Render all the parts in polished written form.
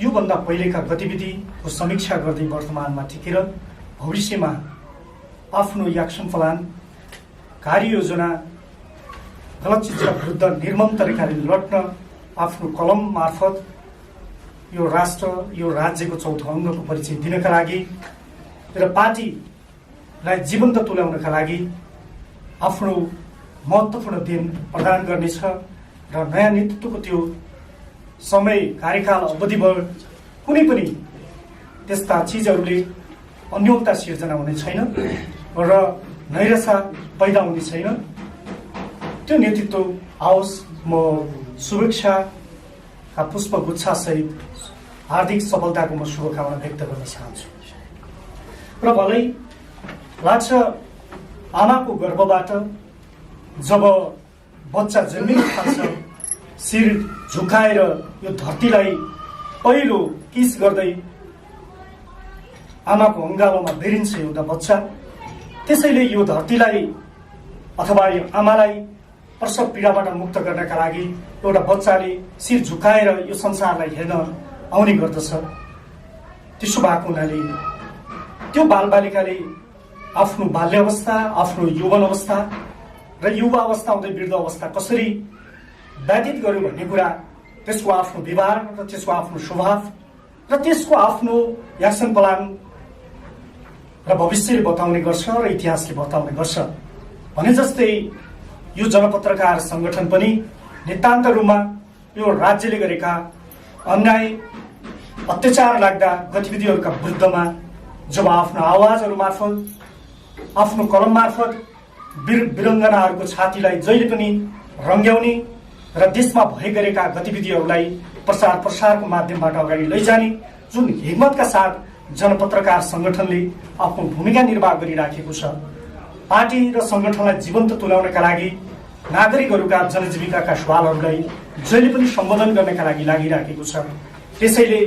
योभन्दा पहिलेका गतिविधिको समीक्षा गर्दै वर्तमानमा टिकेर भविष्यमा आफ्नो एक्सन प्लान कार्ययोजना गलत चिजका विरुद्ध निर्मम तरिकाले लड्न आफ्नो कलम मार्फत यो राष्ट्र यो राज्यको चौथो अङ्गको परिचय दिनका लागि र पार्टीलाई जीवन्त तुल्याउनका लागि आफ्नो महत्त्वपूर्ण दिन प्रदान गर्नेछ र नयाँ नेतृत्वको त्यो समय कार्यकाल अवधिभर कुनै पनि त्यस्ता चिजहरूले अन्योन्यता सिर्जना हुने छैन र नैराशा पैदा हुने छैन। त्यो नेतृत्व आओस्। म शुभेच्छाका पुष्पगुच्छासहित हार्दिक सफलताको म शुभकामना व्यक्त गर्न चाहन्छु। र भलै लाग्छ आमाको गर्भबाट जब बच्चा जन्मिन थाल्छ शिर झुकाएर यो धरतीलाई पहिलो किस गर्दै आमाको अङ्गालोमा बेरिन्छ एउटा बच्चा। त्यसैले यो धरतीलाई अथवा यो आमालाई प्रसव पीडाबाट मुक्त गर्नका लागि एउटा बच्चाले शिर झुकाएर यो संसारलाई हेर्न आउने गर्दछ। त्यसो भएको हुनाले त्यो बालबालिकाले आफ्नो बाल्य अवस्था, आफ्नो यौवन अवस्था र युवा अवस्था हुँदै वृद्ध अवस्था कसरी व्यतीत गर्यो भन्ने कुरा त्यसको आफ्नो व्यवहार र त्यसको आफ्नो स्वभाव र त्यसको आफ्नो एक्सन प्लान र भविष्यले बताउने गर्छ र इतिहासले बताउने गर्छ। भने जस्तै यो जनपत्रकार संगठन पनि नितान्त रूपमा यो राज्यले गरेका अन्याय अत्याचार लाग्दा गतिविधिहरूका विरुद्धमा जब आफ्नो आवाजहरू मार्फत आफ्नो कलम मार्फत वीरङ्गनाहरूको छातीलाई जहिले पनि रङ्ग्याउने र देशमा भए गरेका गतिविधिहरूलाई प्रसारको माध्यमबाट अगाडि लैजाने जुन हिम्मतका साथ जनपत्रकार संगठनले आफ्नो भूमिका निर्वाह गरिराखेको छ। पार्टी र संगठनलाई जीवन्त तुल्याउनका लागि नागरिकहरूका जनजीविकाका सवालहरूलाई जहिले पनि सम्बोधन गर्नका लागि लागिराखेको छ। त्यसैले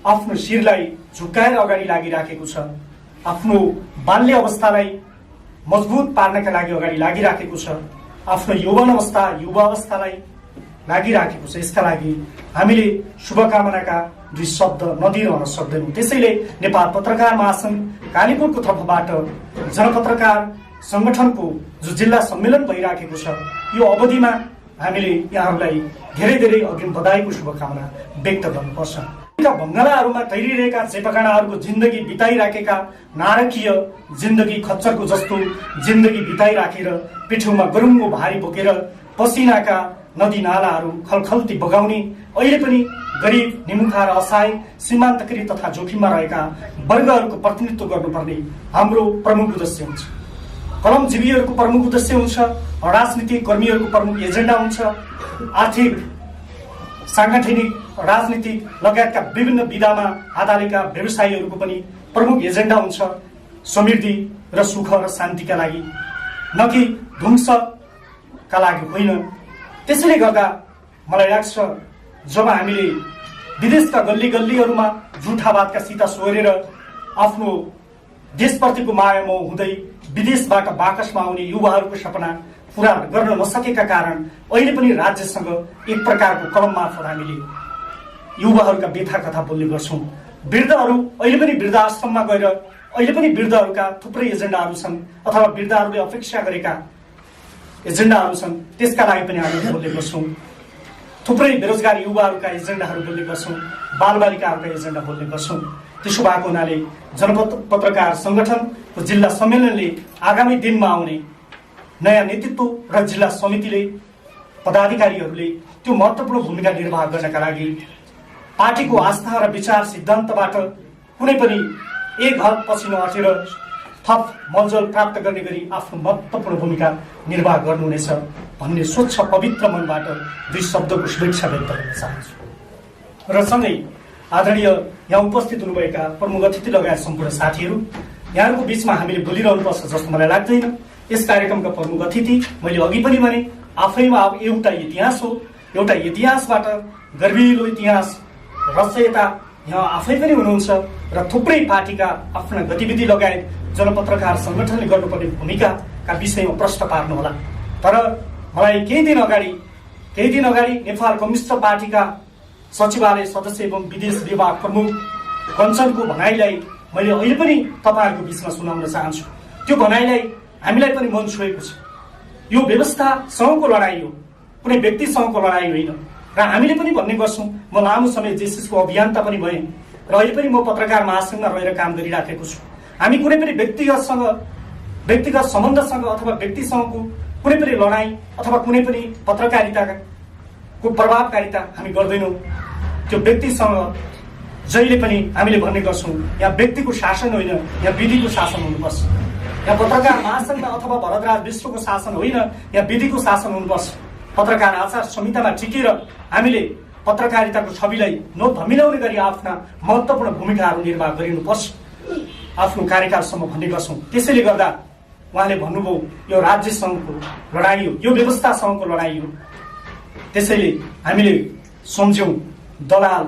आफ्नो शिरलाई झुकाएर अगाडि लागिराखेको छ। आफ्नो बाल्य अवस्थालाई मजबुत पार्नका लागि अगाडि लागिराखेको छ। आफ्नो यौवन अवस्था युवा अवस्थालाई लागिराखेको छ। यसका लागि हामीले शुभकामनाका दुई शब्द नदिइरहन सक्दैनौँ। त्यसैले नेपाल पत्रकार महासंघ कालीकोटको तर्फबाट जनपत्रकार संगठनको जो जिल्ला सम्मेलन भइराखेको छ यो अवधिमा हामीले यहाँहरूलाई धेरै धेरै अग्रिम बधाईको शुभकामना व्यक्त गर्नुपर्छ। बङ्गलाहरूमा तैरिरहेका चेपागाडाहरूको जिन्दगी बिताइराखेका नारकीय जिन्दगी खच्चरको जस्तो जिन्दगी बिताइराखेर पिठ्यौमा गरुङ्गो भारी बोकेर पसिनाका नदी नालाहरू खलखल्ती बगाउने अहिले पनि गरिब निमुखा र असहाय सीमान्तकृत तथा जोखिममा रहेका वर्गहरूको प्रतिनिधित्व गर्नुपर्ने हाम्रो प्रमुख उद्देश्य हुन्छ। कलमजीवीहरूको प्रमुख उद्देश्य हुन्छ। राजनीतिक कर्मीहरूको प्रमुख एजेन्डा हुन्छ। आर्थिक सांगठनिक राजनीतिक लगायतका विभिन्न विधामा हात व्यवसायीहरूको पनि प्रमुख एजेन्डा हुन्छ समृद्धि र सुख र शान्तिका लागि, न कि ध्वंसका लागि होइन। त्यसैले गर्दा मलाई लाग्छ जब हामीले विदेशका गल्ली गल्लीहरूमा झुठावादका सीता सोरेर आफ्नो देशप्रतिको माया मोह हुँदै विदेशबाट बाकसमा आउने युवाहरूको सपना पूरा गर्न नसकेका कारण अहिले पनि राज्यसँग एक प्रकारको कलम मार्फत हामीले युवाहरूका व्यथा कथा बोल्ने गर्छौँ। वृद्धहरू अहिले पनि वृद्धाश्रममा गएर अहिले पनि वृद्धहरूका थुप्रै एजेन्डाहरू छन् अथवा वृद्धहरूले अपेक्षा गरेका एजेन्डाहरू छन्। त्यसका लागि पनि हामीले बोल्ने गर्छौँ। थुप्रै बेरोजगार युवाहरूका एजेन्डाहरू बोल्ने गर्छौँ। बालबालिकाहरूका एजेन्डा बोल्ने गर्छौँ। त्यसो भएको हुनाले जनपत्रकार संगठनको जिल्ला सम्मेलनले आगामी दिनमा आउने नयाँ नेतृत्व र जिल्ला समितिले पदाधिकारीहरूले त्यो महत्त्वपूर्ण भूमिका निर्वाह गर्नका लागि पार्टीको आस्था र विचार सिद्धान्तबाट कुनै पनि एक हद पछि नहटेर थप मलजल प्राप्त गर्ने गरी आफ्नो महत्त्वपूर्ण भूमिका निर्वाह गर्नुहुनेछ भन्ने स्वच्छ पवित्र मनबाट दुई शब्दको शुभेच्छा व्यक्त गर्न चाहन्छु। र सँगै आदरणीय यहाँ उपस्थित हुनुभएका प्रमुख अतिथि लगायत सम्पूर्ण साथीहरू, यहाँहरूको बिचमा हामीले बोलिरहनुपर्छ जस्तो मलाई लाग्दैन। यस कार्यक्रमका प्रमुख अतिथि मैले अघि पनि भने आफैमा अब एउटा इतिहास हो। एउटा इतिहासबाट गर्विलो इतिहास रचयिता यहाँ आफै पनि हुनुहुन्छ र थुप्रै पार्टीका आफ्ना गतिविधि लगायत जनपत्रकार संगठनले गर्नुपर्ने भूमिकाका विषयमा प्रश्न पार्नुहोला। तर मलाई केही दिन अगाडि नेपाल कम्युनिस्ट पार्टीका सचिवालय सदस्य एवं विदेश विभाग प्रमुख कञ्चनको भनाइलाई मैले अहिले पनि तपाईँहरूको बिचमा सुनाउन चाहन्छु। त्यो भनाइलाई हामीलाई पनि मन छोएको छ। यो व्यवस्थासँगको लडाइँ हो, कुनै व्यक्तिसँगको लडाइँ होइन। र हामीले पनि भन्ने गर्छौँ, म लामो समय जेसिसको अभियन्ता पनि भएँ र अहिले पनि म पत्रकार महासङ्घमा रहेर काम गरिराखेको छु। हामी कुनै पनि व्यक्तिगत सम्बन्धसँग अथवा व्यक्तिसँगको कुनै पनि लडाइँ अथवा कुनै पनि पत्रकारिताको प्रभावकारिता हामी गर्दैनौँ। त्यो व्यक्तिसँग जहिले पनि हामीले भन्ने गर्छौँ, यहाँ व्यक्तिको शासन होइन, यहाँ विधिको शासन हुनुपर्छ। यहाँ पत्रकार महासङ्घमा अथवा भरतराज विश्वको शासन होइन, यहाँ विधिको शासन हुनुपर्छ। पत्रकार आचार संहितामा टिकेर हामीले पत्रकारिताको छविलाई नधमिलाउने गरी आफ्ना महत्त्वपूर्ण भूमिकाहरू निर्वाह गरिनुपर्छ आफ्नो कार्यकालसम्म भन्ने गर्छौँ। त्यसैले गर्दा उहाँले भन्नुभयो यो राज्यसँगको लडाइँ हो, यो व्यवस्थासँगको लडाइँ हो। त्यसैले हामीले सम्झ्यौँ दलाल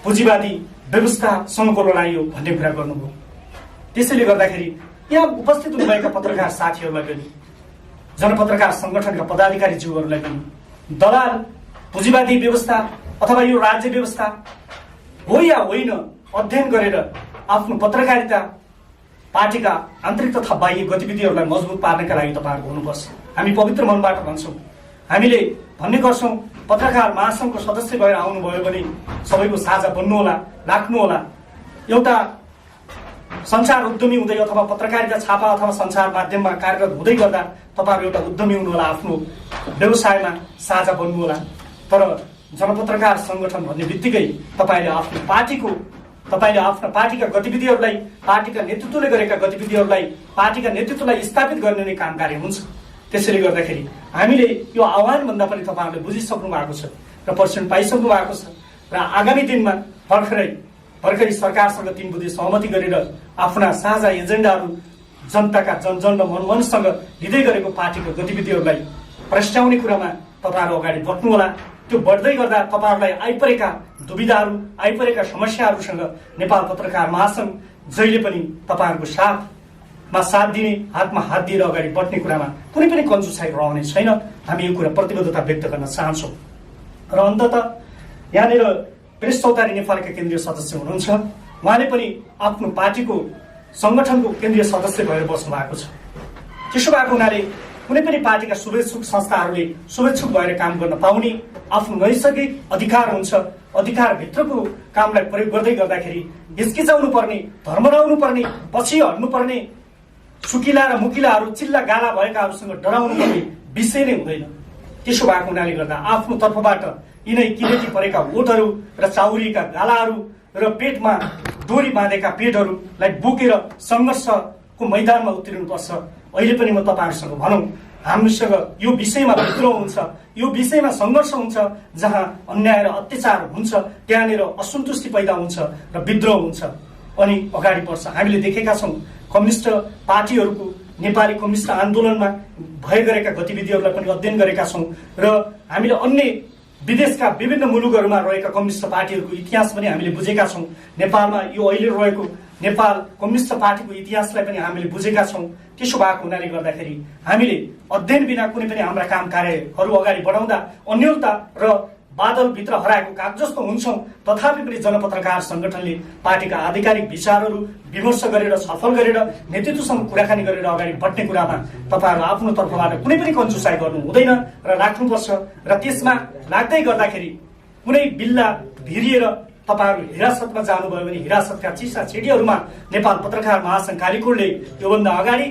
पुँजीवादी व्यवस्थासँगको लडाइँ हो भन्ने कुरा गर्नुभयो। त्यसैले गर्दाखेरि यहाँ उपस्थित हुनुभएका पत्रकार साथीहरूलाई पनि, जनपत्रकार सङ्गठनका पदाधिकारीज्यूहरूलाई पनि दलाल पुँजीवादी व्यवस्था अथवा यो राज्य व्यवस्था हो या होइन अध्ययन गरेर आफ्नो पत्रकारिता पार्टीका आन्तरिक तथा बाह्य गतिविधिहरूलाई मजबुत पार्नका लागि तपाईँहरू हुनुपर्छ। हामी पवित्र मनबाट भन्छौँ, हामीले भन्ने गर्छौँ, पत्रकार महासङ्घको सदस्य भएर आउनुभयो भने सबैको साझा बन्नुहोला, राख्नुहोला। एउटा सञ्चार उद्यमी हुँदै अथवा पत्रकारिता छापा अथवा सञ्चार माध्यममा कार्यरत हुँदै गर्दा तपाईँहरू एउटा उद्यमी हुनुहोला, आफ्नो व्यवसायमा साझा बन्नुहोला। तर जनपत्रकार सङ्गठन भन्ने बित्तिकै तपाईँले आफ्ना पार्टीका गतिविधिहरूलाई, पार्टीका नेतृत्वले गरेका गतिविधिहरूलाई, पार्टीका नेतृत्वलाई स्थापित गर्ने नै काम कार्य हुन्छ। त्यसैले गर्दाखेरि हामीले यो आह्वानभन्दा पनि तपाईँहरूले बुझिसक्नु भएको छ र पर्सेन्ट पाइसक्नु भएको छ र आगामी दिनमा भर्खरै सरकारसँग 3 बुँदे सहमति गरेर आफ्ना साझा एजेन्डाहरू जनताका जन र मनसँग लिँदै गरेको पार्टीको गतिविधिहरूलाई प्रस्ट्याउने कुरामा तपाईँहरू अगाडि बढ्नुहोला। त्यो बढ्दै गर्दा तपाईँहरूलाई आइपरेका दुविधाहरू, आइपरेका समस्याहरूसँग नेपाल पत्रकार महासङ्घ जहिले पनि तपाईँहरूको साथ दिने, हातमा हात दिएर अगाडि बढ्ने कुरामा कुनै पनि कन्जुसाइ रहने छैन। हामी यो कुरा प्रतिबद्धता व्यक्त गर्न चाहन्छौँ। र अन्ततः यहाँनिर प्रेस चौतारी नेपालका केन्द्रीय सदस्य हुनुहुन्छ, उहाँले पनि आफ्नो पार्टीको सङ्गठनको केन्द्रीय सदस्य भएर बस्नु भएको छ। त्यसो भएको हुनाले कुनै पनि पार्टीका शुभेच्छुक संस्थाहरूले शुभेच्छुक भएर काम गर्न पाउने आफ्नो नैसर्गिक अधिकार हुन्छ। अधिकारभित्रको कामलाई प्रयोग गर्दै गर्दाखेरि हिचकिचाउनु पर्ने, धर्मराउनु पर्ने, पछि हट्नु पर्ने, सुकिला र मुकिलाहरू, चिल्ला गाला भएकाहरूसँग डराउनु पर्ने विषय नै हुँदैन। त्यसो भएको हुनाले गर्दा आफ्नो तर्फबाट यिनै किनेती परेका ओटहरू र चाउरीका गालाहरू र पेटमा डोरी बाँधेका पेटहरूलाई बोकेर सङ्घर्षको मैदानमा उत्रिनुपर्छ। अहिले पनि म तपाईँहरूसँग भनौँ, हामीसँग यो विषयमा विद्रोह हुन्छ, यो विषयमा सङ्घर्ष हुन्छ। जहाँ अन्याय र अत्याचार हुन्छ त्यहाँनिर असन्तुष्टि पैदा हुन्छ र विद्रोह हुन्छ अनि अगाडि बढ्छ। हामीले देखेका छौँ कम्युनिस्ट पार्टीहरूको नेपाली कम्युनिस्ट आन्दोलनमा भए गरेका गतिविधिहरूलाई पनि अध्ययन गरेका छौँ र हामीले अन्य विदेशका विभिन्न मुलुकहरूमा रहेका कम्युनिस्ट पार्टीहरूको इतिहास पनि हामीले बुझेका छौँ। नेपालमा यो अहिले रहेको नेपाल कम्युनिस्ट पार्टीको इतिहासलाई पनि हामीले बुझेका छौँ। त्यसो भएको हुनाले गर्दाखेरि हामीले अध्ययन बिना कुनै पनि हाम्रा काम कार्यहरू अगाडि बढाउँदा अन्यलता र बादलभित्र हराएको काग जस्तो हुन्छौँ। तथापि पनि जनपत्रकार सङ्गठनले पार्टीका आधिकारिक विचारहरू विमर्श गरेर, छलफल गरेर, नेतृत्वसँग कुराकानी गरेर अगाडि बढ्ने कुरामा तपाईँहरू आफ्नो तर्फबाट कुनै पनि कन्जुसाइ गर्नु हुँदैन र राख्नुपर्छ। र त्यसमा लाग्दै गर्दाखेरि कुनै बिल्ला भिरिएर तपाईँहरू हिरासतमा जानुभयो भने हिरासतका चिसा छिडीहरूमा नेपाल पत्रकार महासङ्घ कालीकोटले योभन्दा अगाडि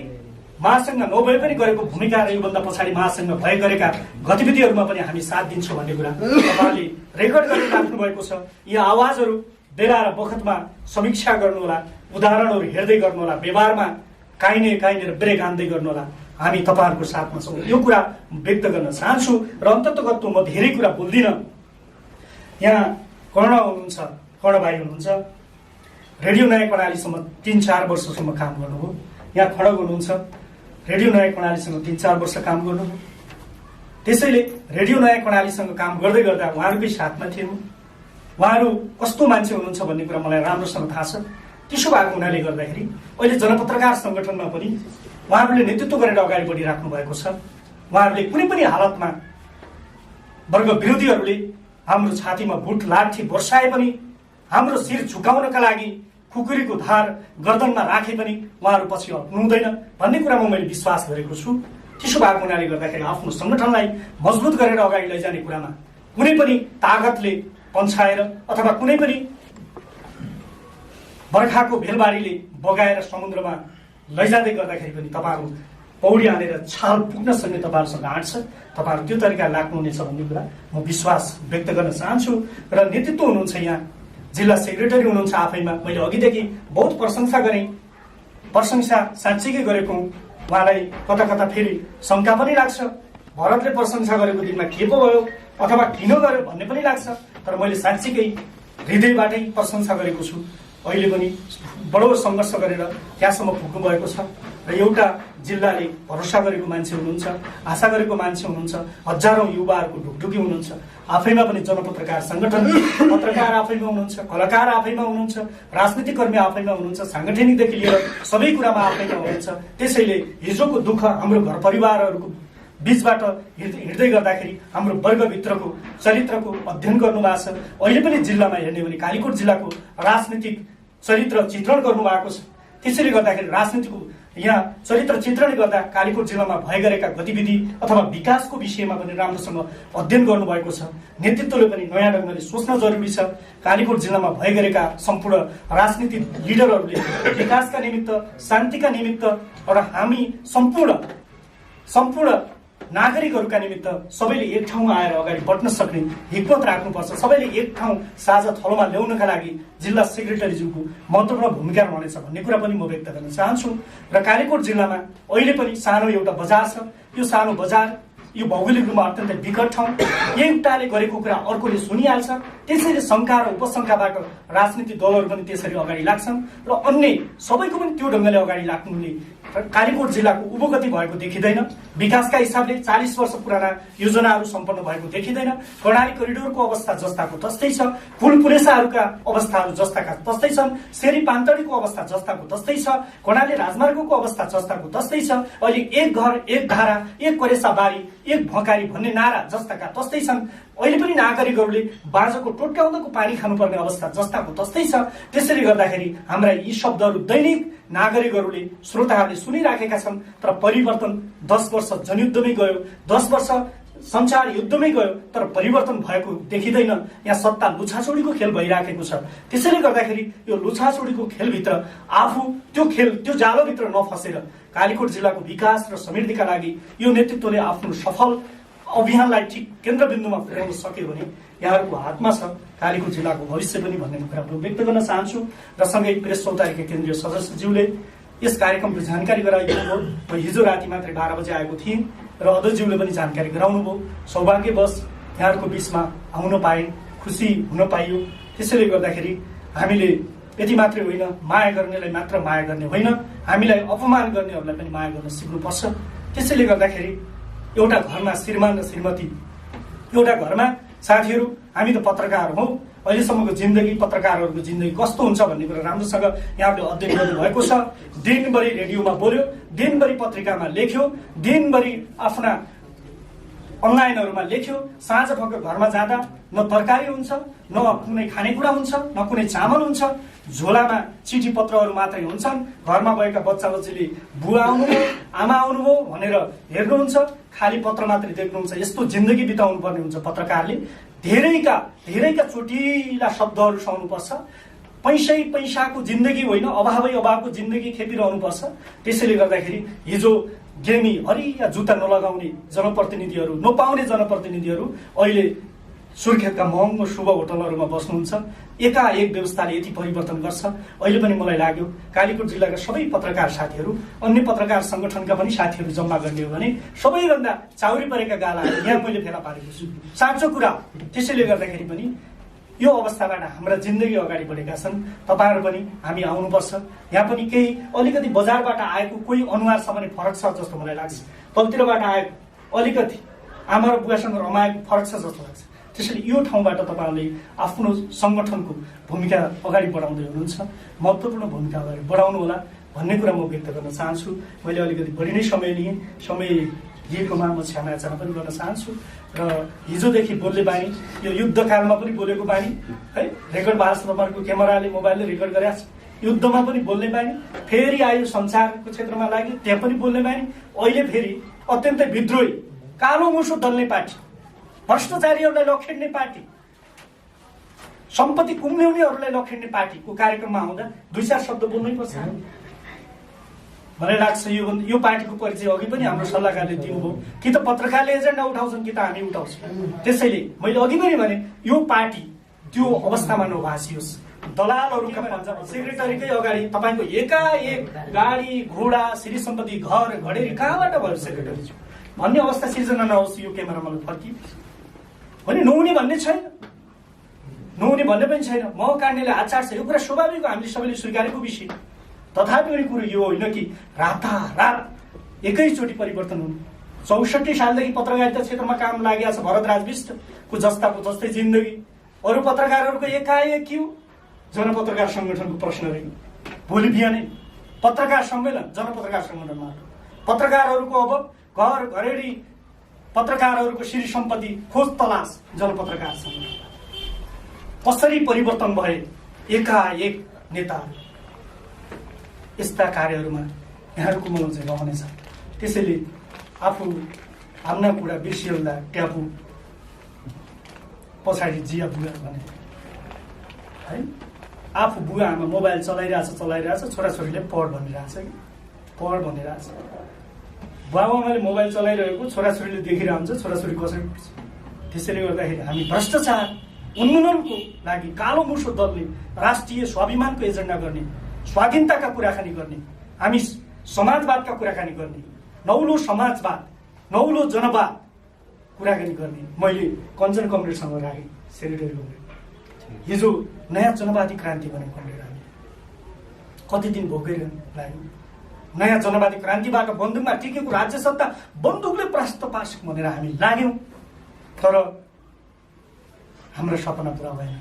महासङ्घमा नभए पनि गरेको भूमिका र योभन्दा पछाडि महासङ्घमा भए गरेका गतिविधिहरूमा पनि हामी साथ दिन्छौँ भन्ने कुरा तपाईँले रेकर्ड गरेर राख्नु भएको छ। यी आवाजहरू बेला र बखतमा समीक्षा गर्नुहोला, उदाहरणहरू हेर्दै गर्नुहोला, व्यवहारमा काहीँ र ब्रेक हान्दै गर्नुहोला। हामी तपाईँहरूको साथमा छौँ, यो कुरा व्यक्त गर्न चाहन्छु। र अन्ततगत म धेरै कुरा बोल्दिनँ। यहाँ कर्ण हुनुहुन्छ, कर्णभाइ हुनुहुन्छ, रेडियो नयाँ प्रणालीसम्म 3-4 वर्षसम्म काम गर्नुभयो। यहाँ खडक हुनुहुन्छ, रेडियो नयाँ प्रणालीसँग 3-4 वर्ष काम गर्नुभयो। त्यसैले रेडियो नयाँ प्रणालीसँग काम गर्दै गर्दा उहाँहरूकै साथमा थिए। उहाँहरू कस्तो मान्छे हुनुहुन्छ भन्ने कुरा मलाई राम्रोसँग थाहा छ। त्यसो भएको हुनाले गर्दाखेरि अहिले जनपत्रकार सङ्गठनमा पनि उहाँहरूले नेतृत्व गरेर अगाडि बढिराख्नु भएको छ। उहाँहरूले कुनै पनि हालतमा वर्ग विरोधीहरूले हाम्रो छातीमा बुट लाठी वर्षाए पनि, हाम्रो शिर झुकाउनका लागि खुकुरीको धार गर्दनमा राखे पनि उहाँहरू पछि हट्नुहुँदैन भन्ने कुरामा मैले विश्वास गरेको छु। त्यसो भएको हुनाले गर्दाखेरि आफ्नो सङ्गठनलाई मजबुत गरेर अगाडि लैजाने कुरामा कुनै पनि तागतले पन्छाएर अथवा कुनै पनि बर्खाको भेलबारीले बगाएर समुद्रमा लैजाँदै गर्दाखेरि पनि तपाईँहरू पौडी हानेर छाल पुग्न सक्ने तपाईँहरूसँग आँट छ। तपाईँहरू त्यो तरिका लाग्नुहुनेछ भन्ने कुरा म विश्वास व्यक्त गर्न चाहन्छु। र नेतृत्व हुनुहुन्छ यहाँ, जिल्ला सेक्रेटरी हुनुहुन्छ, आफैमा मैले अघिदेखि बहुत प्रशंसा गरेँ, प्रशंसा साँच्चीकै गरेको हुँ। उहाँलाई कता कता फेरि शङ्का पनि लाग्छ, भरतले प्रशंसा गरेको दिनमा के पो भयो अथवा किन गर्यो भन्ने पनि लाग्छ। तर मैले साँच्चीकै हृदयबाटै प्रशंसा गरेको छु। अहिले पनि बडो सङ्घर्ष गरेर त्यहाँसम्म पुग्नु भएको छ र एउटा जिल्लाले भरोसा गरेको मान्छे हुनुहुन्छ, आशा गरेको मान्छे हुनुहुन्छ, हजारौँ युवाहरूको ढुकढुकी हुनुहुन्छ। आफैमा पनि जनपत्रकार सङ्गठन पत्रकार आफैमा हुनुहुन्छ, कलाकार आफैमा हुनुहुन्छ, राजनीतिक कर्मी आफैमा हुनुहुन्छ, साङ्गठनिकदेखि लिएर सबै कुरामा आफैमा हुनुहुन्छ। त्यसैले हिजोको दुःख हाम्रो घर परिवारहरूको बीचबाट हिँड्दै गर्दाखेरि हाम्रो वर्गभित्रको चरित्रको अध्ययन गर्नुभएको छ। अहिले पनि जिल्लामा हेर्ने भने कालीकोट जिल्लाको राजनीतिक चरित्र चित्रण गर्नुभएको छ। त्यसैले गर्दाखेरि राजनीतिको यहाँ चरित्र चित्रणले गर्दा कालीकोट जिल्लामा भए गरेका गतिविधि अथवा विकासको विषयमा पनि राम्रोसँग अध्ययन गर्नुभएको छ। नेतृत्वले पनि नयाँ ढङ्गले सोच्न जरुरी छ। कालीकोट जिल्लामा भए गरेका सम्पूर्ण राजनीतिक लिडरहरूले विकासका निमित्त, शान्तिका निमित्त र हामी सम्पूर्ण नागरिकहरूका निमित्त सबैले एक ठाउँमा आएर अगाडि बढ्न सक्ने हिम्मत राख्नुपर्छ। सबैले एक ठाउँ साझा थलोमा ल्याउनका लागि जिल्ला सेक्रेटरीज्यूको महत्त्वपूर्ण भूमिका रहनेछ भन्ने कुरा पनि म व्यक्त गर्न चाहन्छु। र कालीकोट जिल्लामा अहिले पनि सानो एउटा बजार छ। यो सानो बजार, यो भौगोलिक रूपमा अत्यन्तै विकट ठाउँ, एउटाले गरेको कुरा अर्कोले सुनिहाल्छ। त्यसैले शङ्का र उपशङ्काबाट राजनीतिक दलहरू पनि त्यसरी अगाडि लाग्छन् र अन्य सबैको पनि त्यो ढङ्गले अगाडि लाग्नुले कालीकोट जिल्लाको उभोगति भएको देखिँदैन। विकासका हिसाबले 40 वर्ष पुराना योजनाहरू सम्पन्न भएको देखिँदैन। कर्णाली करिडोरको अवस्था जस्ताको तस्तै छ, पुलपुलेसाहरूका अवस्थाहरू जस्ताका तस्तै छन्, सेरी पान्तडीको अवस्था जस्ताको तस्तै छ, कर्णाली राजमार्गको अवस्था जस्ताको तस्तै छ। अहिले एक घर एक धारा एक करेसा बारी एक भकारी भन्ने नारा जस्ताका तस्तै छन्। अहिले पनि नागरिकहरूले बाँझोको टोट्काउँदाको पानी खानुपर्ने अवस्था जस्ताको तस्तै छ। त्यसैले गर्दाखेरि हाम्रा यी शब्दहरू दैनिक नागरिकहरूले श्रोताहरूले सुनिराखेका छन्। तर परिवर्तन 10 वर्ष जनयुद्धमै गयो, 10 वर्ष संसार युद्धमै गयो, तर परिवर्तन भएको देखिँदैन। यहाँ सत्ता लुछाचोडीको खेल भइराखेको छ। त्यसैले गर्दाखेरि यो लुछाचोडीको खेलभित्र आफू त्यो जालोभित्र नफसेर कालीकोट जिल्लाको विकास र समृद्धिका लागि यो नेतृत्वले आफ्नो सफल अभियानलाई ठिक केन्द्रबिन्दुमा पुर्याउन सक्यो भने यहाँहरूको हातमा छ कालीकोट जिल्लाको भविष्य पनि भन्ने कुरा व्यक्त गर्न चाहन्छु। र सँगै प्रेस चौतारीका केन्द्रीय सदस्यज्यूले यस कार्यक्रमको जानकारी गराइदिनु भयो। म हिजो राति मात्रै 12 बजे आएको थिएँ र अध्यक्षज्यूले पनि जानकारी गराउनु भयो। सौभाग्यवश यहाँहरूको बिचमा आउन पाएँ, खुसी हुन पाइयो। त्यसैले गर्दाखेरि हामीले यति मात्रै होइन, माया गर्नेलाई मात्र माया गर्ने होइन, हामीलाई अपमान गर्नेहरूलाई पनि माया गर्न सिक्नुपर्छ। त्यसैले गर्दाखेरि एउटा घरमा श्रीमान र श्रीमती, एउटा घरमा साथीहरू, हामी त पत्रकार हौ, अहिलेसम्मको जिन्दगी पत्रकारहरूको जिन्दगी कस्तो हुन्छ भन्ने कुरा राम्रोसँग यहाँले अध्ययन गर्नुभएको छ। दिनभरि रेडियोमा बोल्यो, दिनभरि पत्रिकामा लेख्यो, दिनभरि आफ्ना अनलाइनहरूमा लेख्यो, साँझ पख घरमा जाँदा न तरकारी हुन्छ, न कुनै खानेकुरा हुन्छ, न कुनै चामल हुन्छ, झोलामा चिठी पत्रहरू मात्रै हुन्छन्। घरमा गएका बच्चा बच्चीले बुवा आउनुभयो, आमा आउनुभयो भनेर हेर्नुहुन्छ, खाली पत्र मात्रै देख्नुहुन्छ। यस्तो जिन्दगी बिताउनु पर्ने हुन्छ पत्रकारले। धेरैका चोटिला शब्दहरू सुन्नुपर्छ। पैसाको जिन्दगी होइन, अभावको जिन्दगी खेपिरहनुपर्छ। त्यसैले गर्दाखेरि हिजो गेमी हरिया जुत्ता नलगाउने जनप्रतिनिधिहरू, नपाउने जनप्रतिनिधिहरू अहिले सुर्खेतका महँगो शुभ होटलहरूमा बस्नुहुन्छ। एकाएक व्यवस्थाले यति परिवर्तन गर्छ। अहिले पनि मलाई लाग्यो कालीकोट जिल्लाका सबै पत्रकार साथीहरू, अन्य पत्रकार सङ्गठनका पनि साथीहरू जम्मा गर्ने हो भने सबैभन्दा चाउरी परेका गालाहरू यहाँ मैले फेला पारेको छु, साँचो कुरा। त्यसैले गर्दाखेरि पनि यो अवस्थाबाट हाम्रा जिन्दगी अगाडि बढेका छन्। तपाईँहरू पनि हामी आउनुपर्छ। यहाँ पनि केही अलिकति बजारबाट आएको कोही अनुहार छ भने फरक छ जस्तो मलाई लाग्छ। तलतिरबाट आएको अलिकति आमा र बुवासँग रमाएको फरक छ जस्तो लाग्छ। त्यसैले यो ठाउँबाट तपाईँहरूले आफ्नो सङ्गठनको भूमिका अगाडि बढाउँदै हुनुहुन्छ, महत्त्वपूर्ण भूमिका अगाडि बढाउनु होला भन्ने कुरा म व्यक्त गर्न चाहन्छु। मैले अलिकति बढी नै समय लिएँ, समय लिएकोमा म क्षमा याचना पनि गर्न चाहन्छु र हिजोदेखि बोल्ने बानी यो युद्धकालमा पनि बोलेको बानी है रेकर्ड भएको छ तपाईँहरूको क्यामेराले मोबाइलले रेकर्ड गरेको छ युद्धमा पनि बोल्ने बानी फेरि आयो सञ्चारको क्षेत्रमा लाग्यो त्यहाँ पनि बोल्ने बानी अहिले फेरि अत्यन्तै विद्रोही कालो मुसो दल्ने पार्टी भ्रष्टाचारीहरूलाई लखेड्ने पार्टी सम्पत्ति कुम्ल्याउनेहरूलाई लखेड्ने पार्टीको कार्यक्रममा आउँदा 2-4 शब्द बोल्नै पर्छ मलाई लाग्छ यो पार्टीको परिचय अघि पनि हाम्रो सल्लाहकारले दिनुभयो कि त पत्रकारले एजेन्डा उठाउँछन् कि त हामी उठाउँछौँ त्यसैले मैले अघि पनि भने यो पार्टी त्यो अवस्थामा नभासियोस् दलालहरूका पन्जाब सेक्रेटरीकै अगाडि तपाईँको एकाएक गाडी घोडा श्री सम्पत्ति घर घडेरी कहाँबाट भयो सेक्रेटरी भन्ने अवस्था सिर्जना नहोस् यो क्यामेरा मलाई फर्की भने नहुने भन्ने छैन नहुने भन्ने पनि छैन म काट्नेले हात चाट्छ यो कुरा स्वाभाविक हो हामीले सबैले स्वीकारेको विषय तथापि एउटा कुरो यो होइन कि रातारात एकैचोटि परिवर्तन हुनु 64 सालदेखि पत्रकारिता क्षेत्रमा काम लागेको छ भरतराज विष्टको जस्ताको जस्तै जिन्दगी अरू पत्रकारहरूको एकाएक के हो जनपत्रकार सङ्गठनको प्रश्न रह्यो भोलि बिहानै पत्रकार सम्मेलन जनपत्रकार सङ्गठनमा पत्रकारहरूको अब घर घरेडी पत्रकारहरूको श्री सम्पत्ति खोज तलास जनपत्रकार सङ्गठन कसरी परिवर्तन भए एकाएक नेताहरू यस्ता कार्यहरूमा यहाँहरूको मन चाहिँ रहनेछ त्यसैले आफू आफ्ना कुरा बिर्सिएला ट्यापु पछाडि जिया बुवा भने है आफू बुवा आमा मोबाइल चलाइरहेछ छोराछोरीले पढ भनिरहेछ कि पढ भनिरहेछ बाबुआमाले मोबाइल चलाइरहेको छोराछोरीले देखिरहेको हुन्छ छोराछोरी कसरी पढ्छ त्यसैले गर्दाखेरि हामी भ्रष्टाचार उन्मूलनको लागि कालो मुसो दल्ने राष्ट्रिय स्वाभिमानको एजेन्डा गर्ने स्वाधीनताका कुराकानी गर्ने हामी समाजवादका कुराकानी गर्ने नौलो समाजवाद नौलो जनवाद कुराकानी गर्ने मैले कञ्चन कमरेडसँग राखेँ सेक्रेटरी कमरेड हिजो नयाँ जनवादी क्रान्ति भने कमरेड हामी कति दिन भोगेर लाग्यौँ नयाँ जनवादी क्रान्तिबाट बन्दुकमा टिकेको राज्य सत्ता बन्दुकले परास्त पार्छ भनेर हामी लाग्यौँ तर हाम्रो सपना पुरा भएन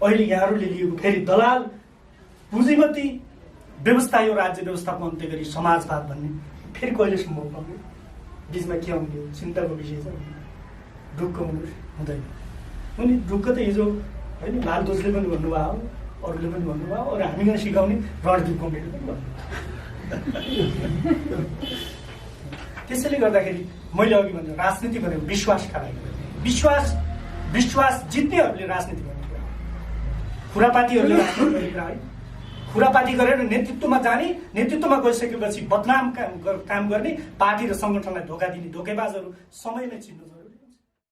अहिले यहाँहरूले लिएको फेरि दलाल पुँजीमती व्यवस्था यो राज्य व्यवस्थाको अन्त्य गरी समाजवाद भन्ने फेरि कहिले सम्भव पर्ने बिचमा के आउने हो चिन्ताको विषय छ ढुक्क हुँदैन उनी ढुक्क त हिजो होइन लालदोजले पनि भन्नुभयो अरूले पनि भन्नुभयो अरू हामीलाई सिकाउने रणदीप कमरेडले पनि भन्नुभयो त्यसैले गर्दाखेरि मैले अघि भने राजनीति भनेको विश्वासका लागि विश्वास जित्नेहरूले राजनीति गर्ने खुरापातीहरूले राजनीति गरेका है खुरापाती गरेर नेतृत्वमा जाने नेतृत्वमा गइसकेपछि बदनाम काम गर्ने पार्टी र सङ्गठनलाई धोका दिने धोकेबाजहरू समयमै चिन्नु